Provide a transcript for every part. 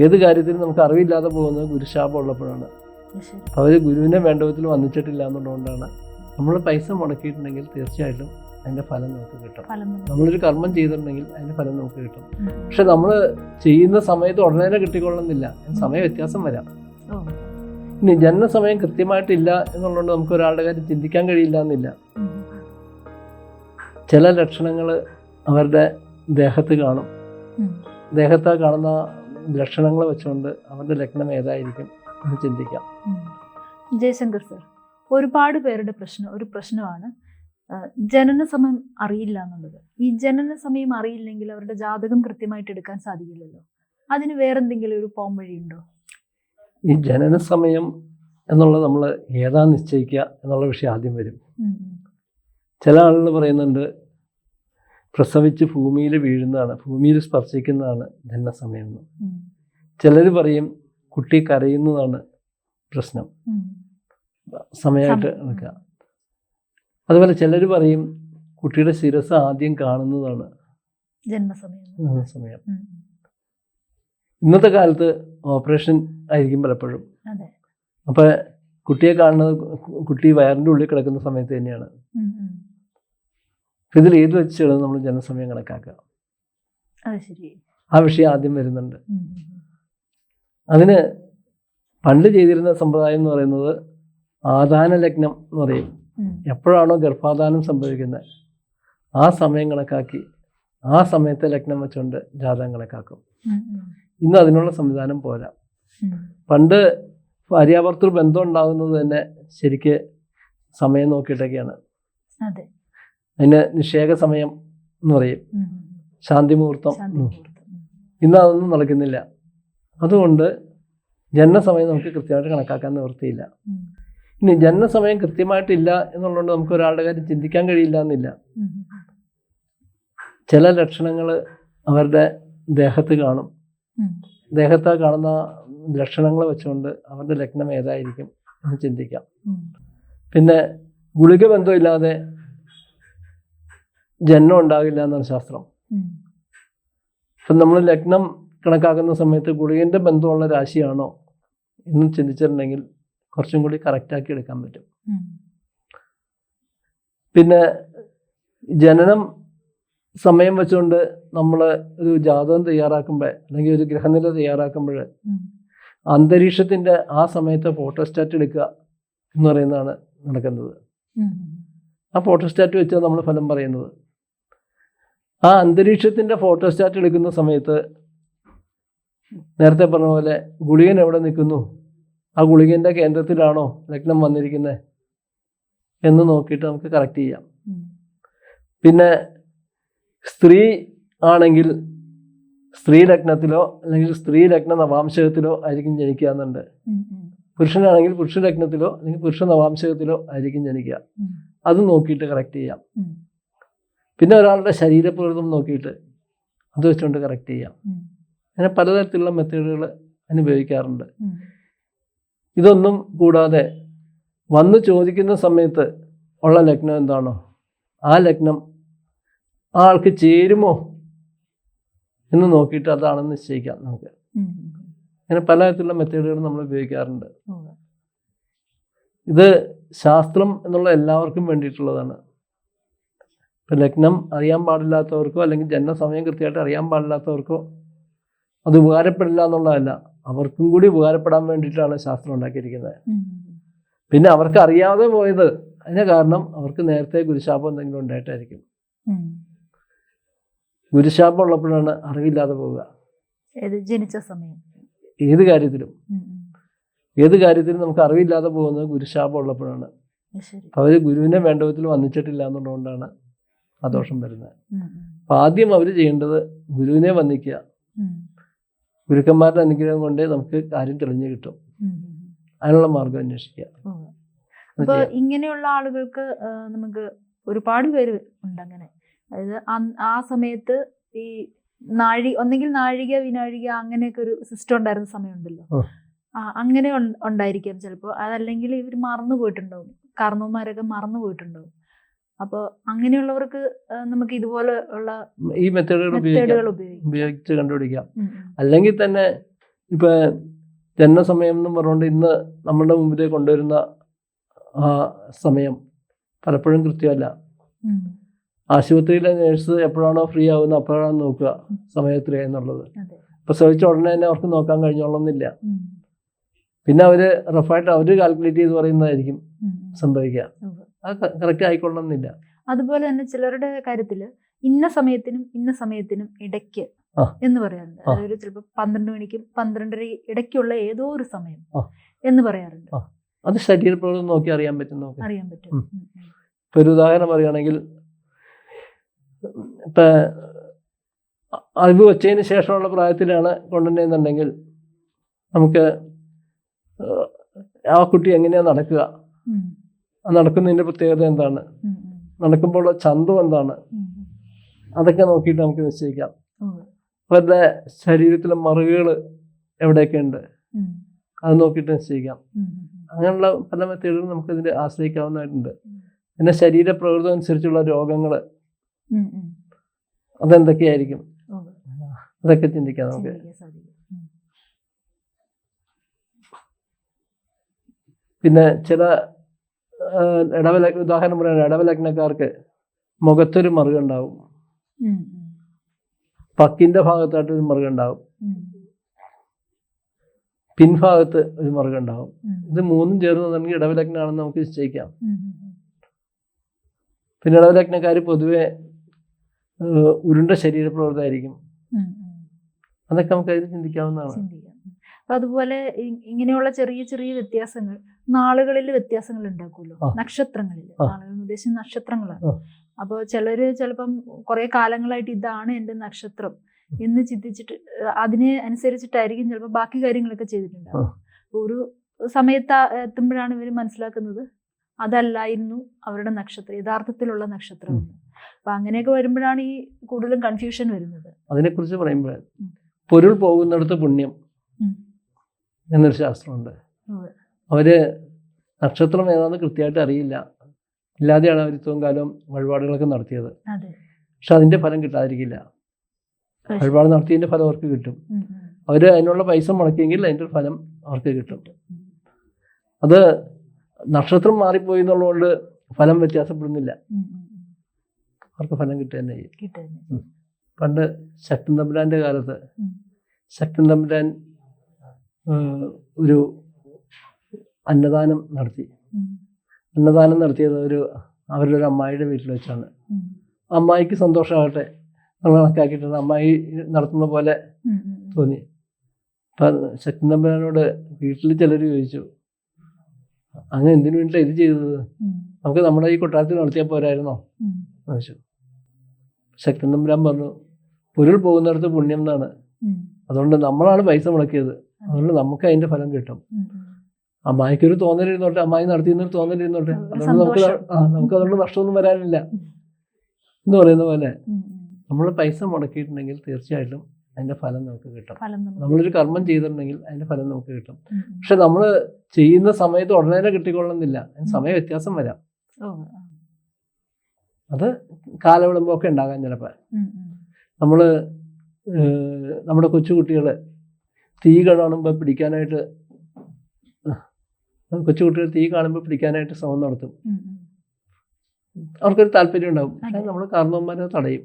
ഏത് കാര്യത്തിലും നമുക്ക് അറിവില്ലാതെ പോകുന്നത് ഗുരുശാപം ഉള്ളപ്പോഴാണ്. അവർ ഗുരുവിനെ വേണ്ട വിധത്തിൽ വന്നിച്ചിട്ടില്ല എന്നുള്ളതുകൊണ്ടാണ്. നമ്മൾ പൈസ മുടക്കിയിട്ടുണ്ടെങ്കിൽ തീർച്ചയായിട്ടും അതിൻ്റെ ഫലം നമുക്ക് കിട്ടും. നമ്മളൊരു കർമ്മം ചെയ്തിട്ടുണ്ടെങ്കിൽ അതിൻ്റെ ഫലം നമുക്ക് കിട്ടും. പക്ഷെ നമ്മൾ ചെയ്യുന്ന സമയത്ത് ഉടനെ കിട്ടിക്കൊള്ളുന്നില്ല, സമയ വ്യത്യാസം വരാം. ഇനി ജനനസമയം കൃത്യമായിട്ടില്ല എന്നുള്ളതുകൊണ്ട് നമുക്ക് ഒരാളുടെ കാര്യം ചിന്തിക്കാൻ കഴിയില്ല എന്നില്ല. ചില ലക്ഷണങ്ങൾ അവരുടെ ദേഹത്ത് കാണും. ദേഹത്ത് കാണുന്ന ലക്ഷണങ്ങൾ വെച്ചുകൊണ്ട് അവരുടെ ലഗ്നം ഏതായിരിക്കും എന്ന് ചിന്തിക്കാം. ജയശങ്കർ സർ, ഒരുപാട് പേരുടെ ഒരു പ്രശ്നമാണ് ജനന സമയം അറിയില്ല എന്നുള്ളത്. ഈ ജനന സമയം അറിയില്ലെങ്കിൽ അവരുടെ ജാതകം കൃത്യമായിട്ട് എടുക്കാൻ സാധിക്കില്ലല്ലോ. അതിന് വേറെന്തെങ്കിലും ഒരു പോം വഴിയുണ്ടോ? ഈ ജനന സമയം എന്നുള്ളത് നമ്മൾ ഏതാ നിശ്ചയിക്കുക എന്നുള്ള വിഷയം ആദ്യം വരും. ചില ആളുകൾ പറയുന്നുണ്ട് പ്രസവിച്ച് ഭൂമിയിൽ വീഴുന്നതാണ്, ഭൂമിയിൽ സ്പർശിക്കുന്നതാണ് ജനനസമയം എന്ന്. ചിലർ പറയും കുട്ടി കരയുന്നതാണ് പ്രശ്നം, സമയമായിട്ട് എടുക്കുക. അതുപോലെ ചിലർ പറയും കുട്ടിയുടെ ശിരസ് ആദ്യം കാണുന്നതാണ് ജനനസമയം. ഇന്നത്തെ കാലത്ത് ഓപ്പറേഷൻ ആയിരിക്കും പലപ്പോഴും. അപ്പം കുട്ടിയെ കാണുന്നത് കുട്ടി വയറിൻ്റെ ഉള്ളിൽ കിടക്കുന്ന സമയത്ത് തന്നെയാണ്. ഇതിൽ ഏത് വെച്ചാണ് നമ്മൾ ജനനസമയം കണക്കാക്കുക? ആ വിഷയം ആദ്യം വരുന്നുണ്ട്. അതിന് പണ്ട് ചെയ്തിരുന്ന സമ്പ്രദായം എന്ന് പറയുന്നത് ആദാന ലഗ്നം എന്ന് പറയും. എപ്പോഴാണോ ഗർഭാധാനം സംഭവിക്കുന്നത് ആ സമയം കണക്കാക്കി ആ സമയത്തെ ലഗ്നം വെച്ചുകൊണ്ട് ജാതകം കണക്കാക്കും. ഇന്ന് അതിനുള്ള സംവിധാനം പോരാ. പണ്ട് ഭാര്യാഭർത്തൃ ബന്ധം ഉണ്ടാകുന്നത് തന്നെ ശരിക്ക് സമയം നോക്കിയിട്ടൊക്കെയാണ്. അതിന് നിഷേക സമയം എന്ന് പറയും, ശാന്തി മുഹൂർത്തം. ഇന്ന് അതൊന്നും നടക്കുന്നില്ല. അതുകൊണ്ട് ജനനസമയം നമുക്ക് കൃത്യമായിട്ട് കണക്കാക്കാൻ നിവൃത്തിയില്ല. ഇനി ജനനസമയം കൃത്യമായിട്ടില്ല എന്നുള്ളതുകൊണ്ട് നമുക്ക് ഒരാളുടെ കാര്യം ചിന്തിക്കാൻ കഴിയില്ല എന്നില്ല. ചില ലക്ഷണങ്ങൾ അവരുടെ ദേഹത്ത് കാണും. ദേഹത്ത് കാണുന്ന ലക്ഷണങ്ങൾ വെച്ചുകൊണ്ട് അവരുടെ ലഗ്നം ഏതായിരിക്കും എന്ന് ചിന്തിക്കാം. പിന്നെ ഗുളിക ബന്ധമില്ലാതെ ജന്മം ഉണ്ടാകില്ല എന്നാണ് ശാസ്ത്രം. അപ്പം നമ്മൾ ലഗ്നം കണക്കാക്കുന്ന സമയത്ത് ഗുളികൻ്റെ ബന്ധമുള്ള രാശിയാണോ എന്ന് ചിന്തിച്ചിട്ടുണ്ടെങ്കിൽ കുറച്ചും കൂടി കറക്റ്റാക്കി എടുക്കാൻ പറ്റും. പിന്നെ ജനനം സമയം വെച്ചുകൊണ്ട് നമ്മൾ ഒരു ജാതകം തയ്യാറാക്കുമ്പോൾ അല്ലെങ്കിൽ ഒരു ഗ്രഹനില തയ്യാറാക്കുമ്പോൾ അന്തരീക്ഷത്തിൻ്റെ ആ സമയത്ത് ഫോട്ടോസ്റ്റാറ്റ് എടുക്കുക എന്ന് പറയുന്നതാണ് നടക്കുന്നത്. ആ ഫോട്ടോസ്റ്റാറ്റ് വെച്ചാൽ നമ്മൾ ഫലം പറയുന്നത്. ആ അന്തരീക്ഷത്തിൻ്റെ ഫോട്ടോസ്റ്റാറ്റ് എടുക്കുന്ന സമയത്ത് നേരത്തെ പറഞ്ഞ പോലെ ഗുളികൻ എവിടെ നിൽക്കുന്നു, ആ ഗുളികൻ്റെ കേന്ദ്രത്തിലാണോ ലഗ്നം വന്നിരിക്കുന്നത് എന്ന് നോക്കിയിട്ട് നമുക്ക് കറക്റ്റ് ചെയ്യാം. പിന്നെ സ്ത്രീ ആണെങ്കിൽ സ്ത്രീ ലഗ്നത്തിലോ അല്ലെങ്കിൽ സ്ത്രീ ലഗ്ന നവാംശകത്തിലോ ആയിരിക്കും ജനിക്കുക എന്നുണ്ട്. പുരുഷനാണെങ്കിൽ പുരുഷ ലഗ്നത്തിലോ അല്ലെങ്കിൽ പുരുഷ നവാംശകത്തിലോ ആയിരിക്കും ജനിക്കുക. അത് നോക്കിയിട്ട് കറക്റ്റ് ചെയ്യാം. പിന്നെ ഒരാളുടെ ശരീരപ്രകൃതം നോക്കിയിട്ട് അത് വെച്ചുകൊണ്ട് കറക്റ്റ് ചെയ്യാം. അങ്ങനെ പലതരത്തിലുള്ള മെത്തേഡുകൾ അനുപയോഗിക്കാറുണ്ട്. ഇതൊന്നും കൂടാതെ വന്ന് ചോദിക്കുന്ന സമയത്ത് ഉള്ള ലഗ്നം എന്താണോ ആ ലഗ്നം ആ ആൾക്ക് ചേരുമോ എന്ന് നോക്കിയിട്ട് അതാണെന്ന് നിശ്ചയിക്കാം നമുക്ക്. അങ്ങനെ പലതരത്തിലുള്ള മെത്തേഡുകൾ നമ്മൾ ഉപയോഗിക്കാറുണ്ട്. ഇത് ശാസ്ത്രം എന്നുള്ള എല്ലാവർക്കും വേണ്ടിയിട്ടുള്ളതാണ്. ഇപ്പം ലഗ്നം അറിയാൻ പാടില്ലാത്തവർക്കോ അല്ലെങ്കിൽ ജനനസമയം കൃത്യമായിട്ട് അറിയാൻ പാടില്ലാത്തവർക്കോ അത് ഉപകാരപ്പെടില്ല എന്നുള്ളതല്ല, അവർക്കും കൂടി ഉപകാരപ്പെടാൻ വേണ്ടിയിട്ടാണ് ശാസ്ത്രം ഉണ്ടാക്കിയിരിക്കുന്നത്. പിന്നെ അവർക്ക് അറിയാതെ പോയത് അതിന് കാരണം അവർക്ക് നേരത്തെ ഗുരുശാപം എന്തെങ്കിലും ഉണ്ടായിട്ടായിരിക്കും. ഗുരുശാപം ഉള്ളപ്പോഴാണ് അറിവില്ലാതെ പോവുക. ജനിച്ച സമയം ഏത് കാര്യത്തിലും നമുക്ക് അറിവില്ലാതെ പോകുന്നത് ഗുരുശാപം ഉള്ളപ്പോഴാണ്. അവർ ഗുരുവിനെ വേണ്ട വിധത്തിൽ വന്നിച്ചിട്ടില്ല എന്നുള്ളതുകൊണ്ടാണ് ആ ദോഷം വരുന്നത്. അപ്പം ആദ്യം അവർ ചെയ്യേണ്ടത് ഗുരുവിനെ വന്ദിക്കുക. ഗുരുക്കന്മാരുടെ അനുഗ്രഹം കൊണ്ടേ നമുക്ക് കാര്യം തെളിഞ്ഞു കിട്ടും. അതിനുള്ള മാർഗം അന്വേഷിക്കുക. അപ്പോൾ ഇങ്ങനെയുള്ള ആളുകൾക്ക് നമുക്ക് ഒരുപാട് പേര് ഉണ്ട് അങ്ങനെ. അതായത് ആ സമയത്ത് ഈ ഒന്നെങ്കിൽ നാഴിക വിനാഴിക അങ്ങനെയൊക്കെ ഒരു സിസ്റ്റം ഉണ്ടായിരുന്ന സമയമുണ്ടല്ലോ. അങ്ങനെ ഉണ്ടായിരിക്കാം ചിലപ്പോൾ. അതല്ലെങ്കിൽ ഇവർ മറന്നു പോയിട്ടുണ്ടാവും, കാരണവന്മാരൊക്കെ മറന്നു പോയിട്ടുണ്ടാവും. അപ്പോൾ അങ്ങനെയുള്ളവർക്ക് നമുക്ക് ഇതുപോലെ ഉള്ള ഈ മെത്തേഡുകൾ ഉപയോഗിച്ച് കണ്ടുപിടിക്കാം. അല്ലെങ്കിൽ തന്നെ ഇപ്പം ജനനസമയം എന്നും പറഞ്ഞുകൊണ്ട് ഇന്ന് നമ്മളുടെ മുമ്പിലേക്ക് കൊണ്ടുവരുന്ന ആ സമയം പലപ്പോഴും കൃത്യമല്ല. ആശുപത്രിയിലെ നേഴ്സ് എപ്പോഴാണോ ഫ്രീ ആവുന്നത് അപ്പോഴാണ് നോക്കുക സമയം എത്രയാന്നുള്ളത്. പ്രസവിച്ച ഉടനെ തന്നെ അവർക്ക് നോക്കാൻ കഴിഞ്ഞോളന്നില്ല. പിന്നെ അവർ റഫായിട്ട് അവർ കാൽക്കുലേറ്റ് ചെയ്ത് പറയുന്നതായിരിക്കും സംഭവിക്കുക. അത് കറക്റ്റ് ആയിക്കൊള്ളണമെന്നില്ല. അതുപോലെ തന്നെ ചിലരുടെ കാര്യത്തിൽ ഇന്ന സമയത്തിനും ഇടയ്ക്ക് എന്ന് പറയാറുണ്ട്. അതായത് ചിലപ്പോൾ 12 മണിക്കും 12:30 ഇടയ്ക്കുള്ള ഏതോ ഒരു സമയം എന്ന് പറയാറുണ്ട്. അത് ശരീരപ്രകൃതം നോക്കി അറിയാൻ പറ്റും. ഇപ്പൊ ഒരു ഉദാഹരണം പറയുകയാണെങ്കിൽ, ഇപ്പം അറിവ് വെച്ചതിന് ശേഷമുള്ള പ്രായത്തിലാണ് കൊണ്ടുവരുന്നുണ്ടെങ്കിൽ നമുക്ക് ആ കുട്ടി എങ്ങനെയാണ് നടക്കുക, നടക്കുന്നതിൻ്റെ പ്രത്യേകത എന്താണ്, നടക്കുമ്പോഴുള്ള ചന്തം എന്താണ്, അതൊക്കെ നോക്കിയിട്ട് നമുക്ക് നിശ്ചയിക്കാം. അവരുടെ ശരീരത്തിലെ മറുകുകൾ എവിടെയൊക്കെ ഉണ്ട് അത് നോക്കിയിട്ട് നിശ്ചയിക്കാം. അങ്ങനെയുള്ള പല മെത്തേഡുകളും നമുക്കിതിൽ ആശ്രയിക്കാവുന്നതായിട്ടുണ്ട്. പിന്നെ ശരീരപ്രകൃതം അനുസരിച്ചുള്ള രോഗങ്ങൾ അതെന്തൊക്കെയായിരിക്കും, അതൊക്കെ ചിന്തിക്കാം നമുക്ക്. പിന്നെ ചില ഉദാഹരണം പറയാൻ, ഇടവലഗ്നക്കാർക്ക് മുഖത്തൊരു മറുകുണ്ടാവും, പക്കിന്റെ ഭാഗത്തായിട്ടൊരു മറുകുണ്ടാവും, പിൻഭാഗത്ത് ഒരു മറുകുണ്ടാവും. ഇത് മൂന്നും ചേർന്നുണ്ടെങ്കിൽ ഇടവലഗ്നാണെന്ന് നമുക്ക് നിശ്ചയിക്കാം. പിന്നെ ഇടവലഗ്നക്കാർ പൊതുവെ ഉരുണ്ട ശരീരപ്രകൃതമായിരിക്കും. അതൊക്കെ നമുക്ക് അതിൽ ചിന്തിക്കാവുന്നതാണ്. അതുപോലെ ഇങ്ങനെയുള്ള ചെറിയ ചെറിയ വ്യത്യാസങ്ങൾ നാളുകളിൽ വ്യത്യാസങ്ങൾ ഉണ്ടാക്കുമല്ലോ, നക്ഷത്രങ്ങളിൽ. നാളുകൾ ഉദ്ദേശിച്ച നക്ഷത്രങ്ങളാണ്. അപ്പോൾ ചിലര് ചിലപ്പം കുറെ കാലങ്ങളായിട്ട് ഇതാണ് എൻ്റെ നക്ഷത്രം എന്ന് ചിന്തിച്ചിട്ട് അതിനെ അനുസരിച്ചിട്ടായിരിക്കും ചിലപ്പോൾ ബാക്കി കാര്യങ്ങളൊക്കെ ചെയ്തിട്ടുണ്ടാവും. ഒരു സമയത്ത് എത്തുമ്പോഴാണ് ഇവർ മനസ്സിലാക്കുന്നത് അതല്ലായിരുന്നു അവരുടെ നക്ഷത്രം, യഥാർത്ഥത്തിലുള്ള നക്ഷത്രം. അപ്പൊ അങ്ങനെയൊക്കെ വരുമ്പോഴാണ് ഈ കൂടുതലും കൺഫ്യൂഷൻ വരുന്നത്. അതിനെക്കുറിച്ച് പറയുമ്പോൾ പൊരുൾ പോകുന്നിടത്ത് പുണ്യം എന്നൊരു ശാസ്ത്രമുണ്ട്. അവര് നക്ഷത്രം ഏതാണെന്ന് കൃത്യമായിട്ട് അറിയില്ല, ഇല്ലാതെയാണ് അവർ ഇത്രയും കാലം വഴിപാടുകളൊക്കെ നടത്തിയത്. പക്ഷെ അതിന്റെ ഫലം കിട്ടാതിരിക്കില്ല. വഴിപാട് നടത്തിയതിന്റെ ഫലം അവർക്ക് കിട്ടും. അവര് അതിനുള്ള പൈസ മുടക്കിയെങ്കിൽ അതിന്റെ ഫലം അവർക്ക് കിട്ടും. അത് നക്ഷത്രം മാറിപ്പോയി എന്നുള്ളതുകൊണ്ട് ഫലം വ്യത്യാസപ്പെടുന്നില്ല, അവർക്ക് ഫലം കിട്ടുക തന്നെ ചെയ്യും. പണ്ട് ശക്തൻ തമ്പുരാന്റെ കാലത്ത് ശക്തൻ തമ്പുരാൻ ഒരു അന്നദാനം നടത്തി. അന്നദാനം നടത്തിയത് അവരുടെ ഒരു അമ്മായിയുടെ വീട്ടിൽ വെച്ചാണ്. അമ്മായിക്ക് സന്തോഷമാകട്ടെ നമ്മൾ കണക്കാക്കിയിട്ടുണ്ട്, അമ്മായി നടത്തുന്ന പോലെ തോന്നി. അപ്പം ശക്തൻ തമ്പുരാനോട് വീട്ടിൽ ചിലർ ചോദിച്ചു, അങ്ങ് എന്തിനു വേണ്ടിയിട്ടാണ് ഇത് ചെയ്തത്, നമുക്ക് നമ്മുടെ ഈ കൊട്ടാരത്തിൽ നടത്തിയാൽ പോരായിരുന്നോ എന്ന് ചോദിച്ചു. ശക്തൻ തമ്പുരാൻ പറഞ്ഞു, പൊരുൾ പോകുന്നിടത്ത് പുണ്യം എന്നാണ്. അതുകൊണ്ട് നമ്മളാണ് പൈസ മുടക്കിയത്, അതുകൊണ്ട് നമുക്ക് അതിന്റെ ഫലം കിട്ടും. അമ്മായിക്കൊരു തോന്നലിരുന്നോട്ടെ, അമ്മായി നടത്തിയെന്നൊരു തോന്നലിരുന്നോട്ടെ, അതുകൊണ്ട് നമുക്ക് അതുകൊണ്ട് നഷ്ടമൊന്നും വരാനില്ല എന്ന് പറയുന്ന പോലെ നമ്മൾ പൈസ മുടക്കിയിട്ടുണ്ടെങ്കിൽ തീർച്ചയായിട്ടും അതിന്റെ ഫലം നമുക്ക് കിട്ടും. നമ്മളൊരു കർമ്മം ചെയ്തിട്ടുണ്ടെങ്കിൽ അതിന്റെ ഫലം നമുക്ക് കിട്ടും. പക്ഷെ നമ്മൾ ചെയ്യുന്ന സമയത്ത് ഉടനെ തന്നെ കിട്ടിക്കൊള്ളുന്നില്ല, അതിന് സമയ വ്യത്യാസം വരാം. അത് കാലവിളമ്പൊക്കെ ഉണ്ടാകാൻ ചിലപ്പോൾ. നമ്മുടെ കൊച്ചുകുട്ടികൾ തീ കാണുമ്പോൾ പിടിക്കാനായിട്ട് ശ്രമം നടത്തും. അവർക്കൊരു താല്പര്യം ഉണ്ടാവും, പക്ഷെ നമ്മൾ കാരണവന്മാരെ തടയും.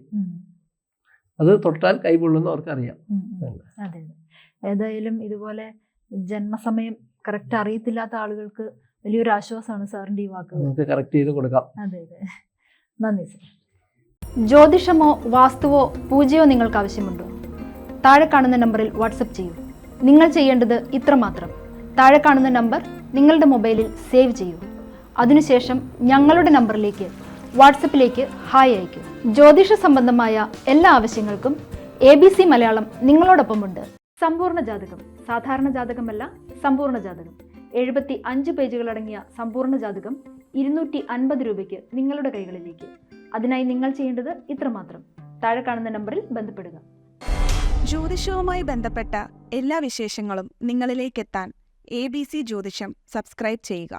അത് തൊട്ടാൽ കൈ പൊള്ളുന്ന അവർക്കറിയാം. അതെ, ഏതായാലും ഇതുപോലെ ജന്മസമയം കറക്റ്റ് അറിയത്തില്ലാത്ത ആളുകൾക്ക് വലിയൊരു ആശ്വാസമാണ് സാറിന്റെ ഈ വാക്കുകൾ. നമുക്ക് കറക്റ്റ് ചെയ്ത് കൊടുക്കാം. അതെ, നന്ദി സർ. ജ്യോതിഷമോ വാസ്തുവോ പൂജയോ നിങ്ങൾക്ക് ആവശ്യമുണ്ടോ? താഴെ കാണുന്ന നമ്പറിൽ വാട്സപ്പ് ചെയ്യൂ. നിങ്ങൾ ചെയ്യേണ്ടത് ഇത്രമാത്രം: താഴെ കാണുന്ന നമ്പർ നിങ്ങളുടെ മൊബൈലിൽ സേവ് ചെയ്യൂ. അതിനുശേഷം ഞങ്ങളുടെ നമ്പറിലേക്ക് വാട്സപ്പിലേക്ക് ഹായ് അയയ്ക്കൂ. ജ്യോതിഷ സംബന്ധമായ എല്ലാ ആവശ്യങ്ങൾക്കും ABC മലയാളം നിങ്ങളോടൊപ്പമുണ്ട്. സമ്പൂർണ്ണ ജാതകം, സാധാരണ ജാതകമല്ല, സമ്പൂർണ്ണ ജാതകം. 75 പേജുകളടങ്ങിയ സമ്പൂർണ്ണ ജാതകം 250 രൂപയ്ക്ക് നിങ്ങളുടെ കൈകളിലേക്ക്. അതിനായി നിങ്ങൾ ചെയ്യേണ്ടത് ഇത്രമാത്രം: താഴെ കാണുന്ന നമ്പറിൽ ബന്ധപ്പെടുക. ജ്യോതിഷവുമായി ബന്ധപ്പെട്ട എല്ലാ വിശേഷങ്ങളും നിങ്ങളിലേക്കെത്താൻ ABC ജ്യോതിഷം സബ്സ്ക്രൈബ് ചെയ്യുക.